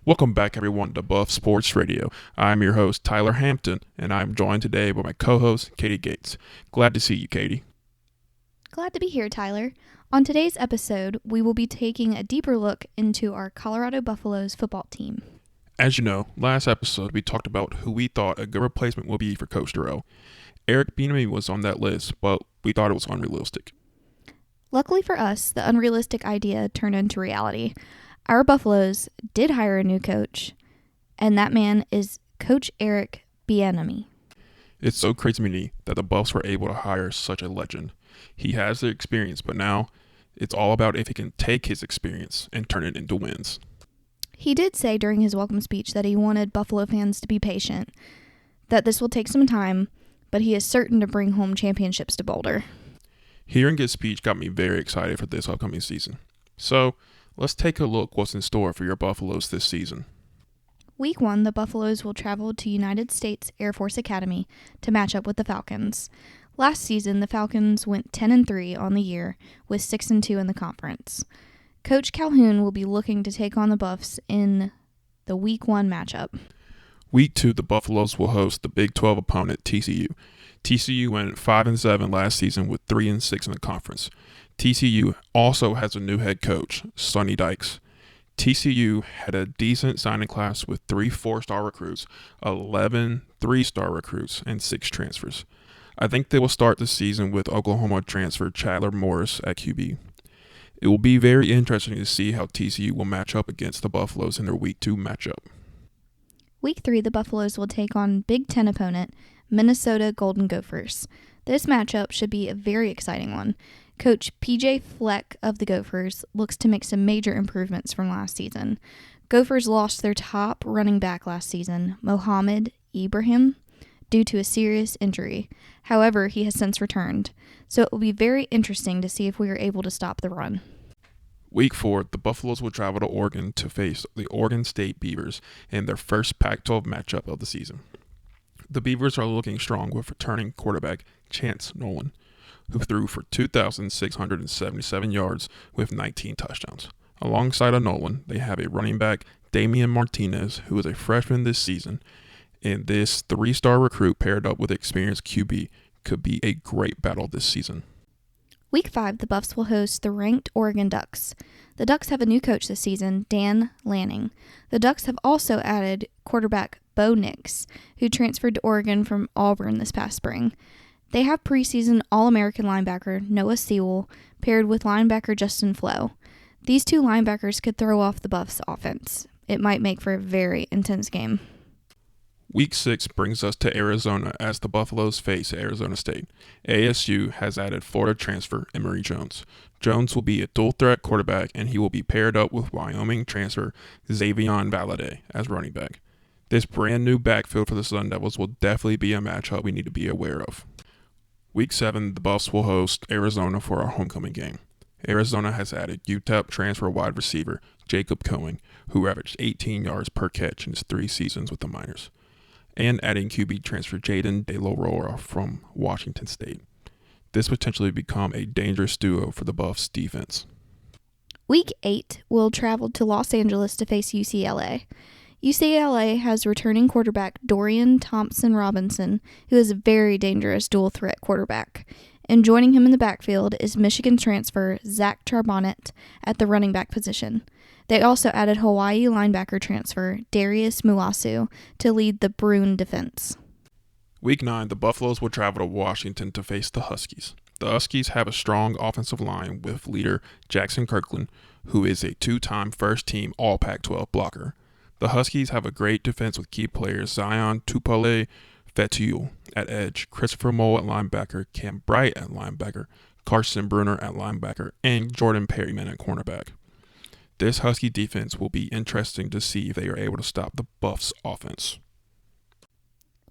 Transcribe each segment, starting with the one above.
Welcome back, everyone, to Buff Sports Radio. I'm your host, Tyler Hampton, and I'm joined today by my co-host, Katie Gates. Glad to see you, Katie. Glad to be here, Tyler. On today's episode, we will be taking a deeper look into our Colorado Buffaloes football team. As you know, last episode we talked about who we thought a good replacement would be for Coach Darrell. Eric Bieniemy was on that list, but we thought it was unrealistic. Luckily for us, the unrealistic idea turned into reality. Our Buffaloes did hire a new coach, and that man is Coach Eric Bieniemy. It's so crazy to me that the Buffs were able to hire such a legend. He has the experience, but now it's all about if he can take his experience and turn it into wins. He did say during his welcome speech that he wanted Buffalo fans to be patient, that this will take some time, but he is certain to bring home championships to Boulder. Hearing his speech got me very excited for this upcoming season. So, let's take a look what's in store for your Buffaloes this season. Week 1, the Buffaloes will travel to United States Air Force Academy to match up with the Falcons. Last season, the Falcons went 10-3 on the year with 6-2 in the conference. Coach Calhoun will be looking to take on the Buffs in the Week 1 matchup. Week 2, the Buffaloes will host the Big 12 opponent TCU. TCU went 5-7 last season with 3-6 in the conference. TCU also has a new head coach, Sonny Dykes. TCU had a decent signing class with 3 4-star recruits, 11 3-star recruits, and 6 transfers. I think they will start the season with Oklahoma transfer Chandler Morris at QB. It will be very interesting to see how TCU will match up against the Buffaloes in their Week 2 matchup. Week 3, the Buffaloes will take on Big Ten opponent, Minnesota Golden Gophers. This matchup should be a very exciting one. Coach P.J. Fleck of the Gophers looks to make some major improvements from last season. Gophers lost their top running back last season, Mohamed Ibrahim, due to a serious injury. However, he has since returned, so it will be very interesting to see if we are able to stop the run. Week 4, the Buffaloes will travel to Oregon to face the Oregon State Beavers in their first Pac-12 matchup of the season. The Beavers are looking strong with returning quarterback Chance Nolan, who threw for 2,677 yards with 19 touchdowns. Alongside of Nolan, they have a running back, Damian Martinez, who is a freshman this season, and this 3-star recruit paired up with experienced QB could be a great battle this season. Week 5, the Buffs will host the ranked Oregon Ducks. The Ducks have a new coach this season, Dan Lanning. The Ducks have also added quarterback Bo Nix, who transferred to Oregon from Auburn this past spring. They have preseason All-American linebacker Noah Sewell paired with linebacker Justin Flo. These 2 linebackers could throw off the Buffs' offense. It might make for a very intense game. Week 6 brings us to Arizona as the Buffaloes face Arizona State. ASU has added Florida transfer Emory Jones. Jones will be a dual-threat quarterback, and he will be paired up with Wyoming transfer Xavier Valladay as running back. This brand-new backfield for the Sun Devils will definitely be a matchup we need to be aware of. Week 7, the Buffs will host Arizona for our homecoming game. Arizona has added UTEP transfer wide receiver Jacob Cohen, who averaged 18 yards per catch in his 3 seasons with the Miners, and adding QB transfer Jaden De La Aurora from Washington State. This potentially become a dangerous duo for the Buffs defense. Week 8 will travel to Los Angeles to face UCLA. UCLA has returning quarterback Dorian Thompson-Robinson, who is a very dangerous dual-threat quarterback. And joining him in the backfield is Michigan transfer Zach Charbonnet at the running back position. They also added Hawaii linebacker transfer Darius Muasu to lead the Bruin defense. Week 9, the Buffaloes will travel to Washington to face the Huskies. The Huskies have a strong offensive line with leader Jackson Kirkland, who is a 2-time first-team All-Pac-12 blocker. The Huskies have a great defense with key players Zion Tupale-Fetule at edge, Christopher Mole at linebacker, Cam Bright at linebacker, Carson Bruner at linebacker, and Jordan Perryman at cornerback. This Husky defense will be interesting to see if they are able to stop the Buffs' offense.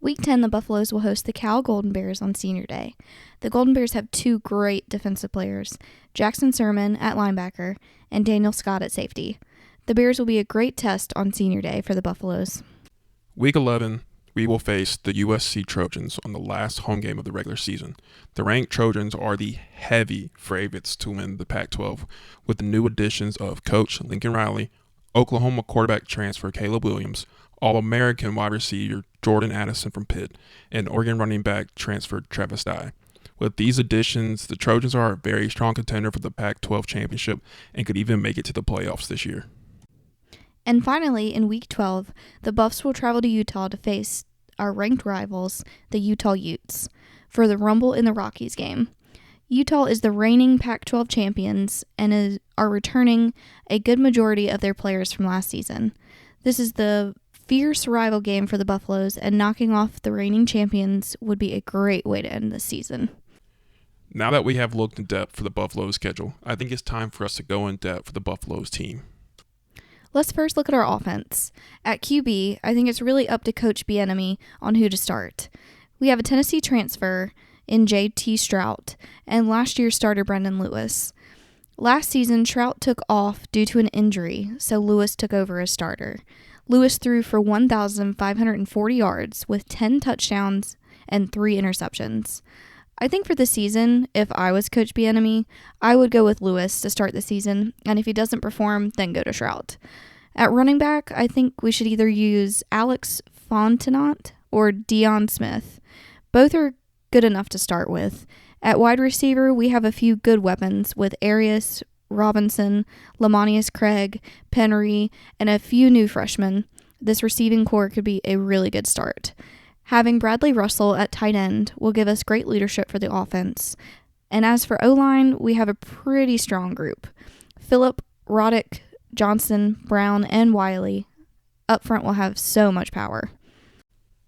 Week 10, the Buffaloes will host the Cal Golden Bears on Senior Day. The Golden Bears have 2 great defensive players, Jackson Sermon at linebacker and Daniel Scott at safety. The Bears will be a great test on Senior Day for the Buffaloes. Week 11, we will face the USC Trojans on the last home game of the regular season. The ranked Trojans are the heavy favorites to win the Pac-12 with the new additions of Coach Lincoln Riley, Oklahoma quarterback transfer Caleb Williams, All-American wide receiver Jordan Addison from Pitt, and Oregon running back transfer Travis Dye. With these additions, the Trojans are a very strong contender for the Pac-12 championship and could even make it to the playoffs this year. And finally, in Week 12, the Buffs will travel to Utah to face our ranked rivals, the Utah Utes, for the Rumble in the Rockies game. Utah is the reigning Pac-12 champions and are returning a good majority of their players from last season. This is the fierce rival game for the Buffaloes, and knocking off the reigning champions would be a great way to end the season. Now that we have looked in depth for the Buffaloes schedule, I think it's time for us to go in depth for the Buffaloes team. Let's first look at our offense. At QB, I think it's really up to Coach Bieniemy on who to start. We have a Tennessee transfer in J.T. Strout and last year's starter Brendan Lewis. Last season, Strout took off due to an injury, so Lewis took over as starter. Lewis threw for 1,540 yards with 10 touchdowns and 3 interceptions. I think for the season, if I was Coach Bieniemy, I would go with Lewis to start the season, and if he doesn't perform, then go to Strout. At running back, I think we should either use Alex Fontenot or Deion Smith. Both are good enough to start with. At wide receiver, we have a few good weapons with Arias, Robinson, Lamonius Craig, Penry, and a few new freshmen. This receiving core could be a really good start. Having Bradley Russell at tight end will give us great leadership for the offense. And as for O-line, we have a pretty strong group. Phillip, Roddick, Johnson, Brown, and Wiley up front will have so much power.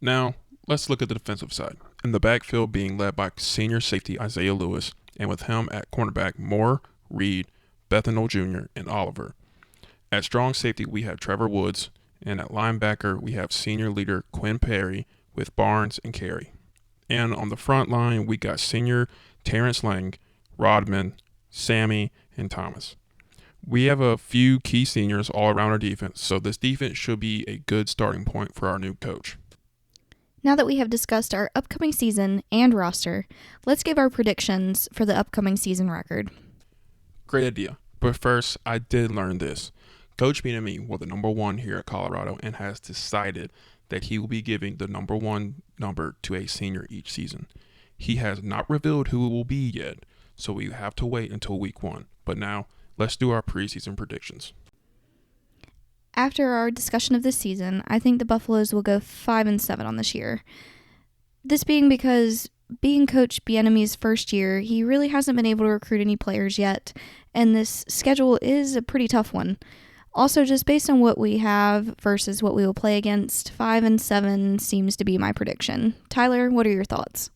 Now, let's look at the defensive side. In the backfield being led by senior safety Isaiah Lewis, and with him at cornerback Moore, Reed, Bethanol Jr., and Oliver. At strong safety, we have Trevor Woods, and at linebacker, we have senior leader Quinn Perry, with Barnes and Carey. And on the front line, we got senior Terrence Lang, Rodman, Sammy, and Thomas. We have a few key seniors all around our defense, so this defense should be a good starting point for our new coach. Now that we have discussed our upcoming season and roster, let's give our predictions for the upcoming season record. Great idea. But first, I did learn this. Coach Bieniemy was the number one here at Colorado and has decided that he will be giving the number one number to a senior each season. He has not revealed who it will be yet, so we have to wait until week 1. But now, let's do our preseason predictions. After our discussion of this season, I think the Buffaloes will go 5-7 on this year. This being because being Coach Bieniemy's first year, he really hasn't been able to recruit any players yet, and this schedule is a pretty tough one. Also, just based on what we have versus what we will play against, 5-7 seems to be my prediction. Tyler, what are your thoughts?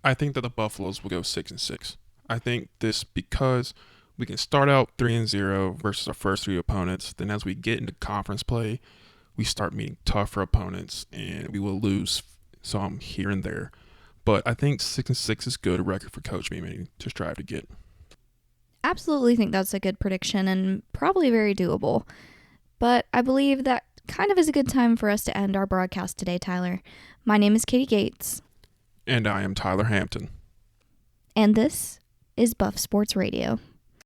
I think that the Buffaloes will go 6-6. I think this because we can start out 3-0 versus our first 3 opponents. Then as we get into conference play, we start meeting tougher opponents and we will lose some here and there. But I think 6-6 is good record for Coach Bieniemy to strive to get. Absolutely think that's a good prediction and probably very doable. But I believe that kind of is a good time for us to end our broadcast today, Tyler. My name is Katie Gates. And I am Tyler Hampton. And this is Buff Sports Radio.